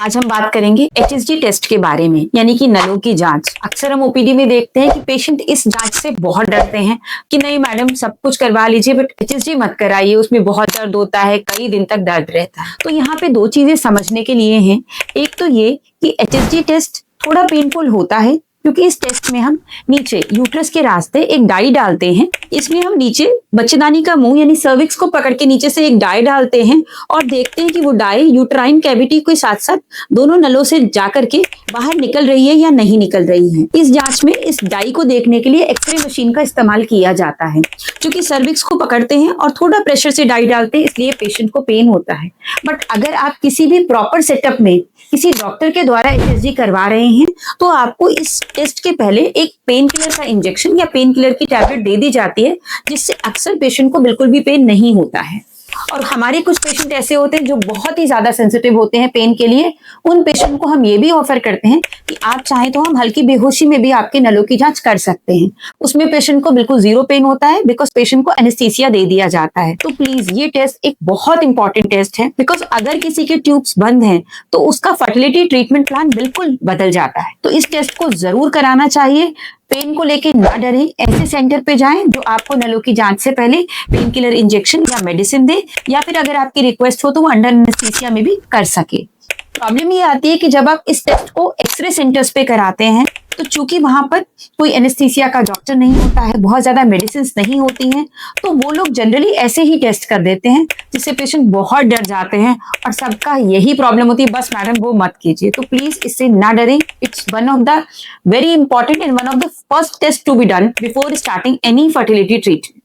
आज हम बात करेंगे HSG टेस्ट के बारे में, यानी कि नलों की जांच। अक्सर हम ओपीडी में देखते हैं कि पेशेंट इस जांच से बहुत डरते हैं कि नहीं मैडम सब कुछ करवा लीजिए बट HSG मत कराइए, उसमें बहुत दर्द होता है, कई दिन तक दर्द रहता है। तो यहाँ पे दो चीजें समझने के लिए हैं। एक तो ये कि HSG टेस्ट थोड़ा पेनफुल होता है क्योंकि इस टेस्ट में हम नीचे यूट्रस के रास्ते एक डाई डालते हैं। इसमें हम नीचे बच्चेदानी का मुंह यानी सर्विक्स को पकड़ के नीचे से एक डाई डालते हैं और देखते हैं कि वो डाई यूट्राइन कैविटी के साथ साथ दोनों नलों से जाकर के बाहर निकल रही है या नहीं निकल रही है। इस जांच में इस डाई को देखने के लिए एक्सरे मशीन का इस्तेमाल किया जाता है। क्योंकि सर्विक्स को पकड़ते हैं और थोड़ा प्रेशर से डाई डालते हैं, इसलिए पेशेंट को पेन होता है। बट अगर आप किसी भी प्रॉपर सेटअप में किसी डॉक्टर के द्वारा HSG करवा रहे हैं तो आपको इस टेस्ट के पहले एक पेन किलर का इंजेक्शन या पेन किलर की टैबलेट दे दी जाती है, जिससे अक्सर पेशेंट को बिल्कुल भी पेन नहीं होता है। और हमारे कुछ पेशेंट ऐसे होते हैं जो बहुत ही ज्यादा सेंसिटिव होते हैं पेन के लिए। उन पेशेंट को हम ये भी ऑफर करते हैं कि आप चाहें तो हम हल्की बेहोशी में भी आपके नलों की जांच कर सकते हैं। उसमें पेशेंट को बिल्कुल जीरो पेन होता है बिकॉज पेशेंट को एनेस्थीसिया दे दिया जाता है। तो प्लीज ये टेस्ट एक बहुत इंपॉर्टेंट टेस्ट है बिकॉज अगर किसी के ट्यूब्स बंद हैं तो उसका फर्टिलिटी ट्रीटमेंट प्लान बिल्कुल बदल जाता है। तो इस टेस्ट को जरूर कराना चाहिए। पेन को लेके ना डरें, ऐसे सेंटर पे जाएं जो आपको नलों की जांच से पहले पेन किलर इंजेक्शन या मेडिसिन दे, या फिर अगर आपकी रिक्वेस्ट हो तो वो अंडर एनेस्थीसिया में भी कर सके। प्रॉब्लम ये आती है कि जब आप इस टेस्ट को एक्सरे सेंटर्स पे कराते हैं तो चूंकि वहां पर कोई एनेस्थीसिया का डॉक्टर नहीं होता है, बहुत ज्यादा मेडिसिन नहीं होती हैं, तो वो लोग जनरली ऐसे ही टेस्ट कर देते हैं जिससे पेशेंट बहुत डर जाते हैं और सबका यही प्रॉब्लम होती है, बस मैडम वो मत कीजिए। तो प्लीज इससे ना डरें। It's one of the very important and one of the first test to be done before starting any fertility treatment.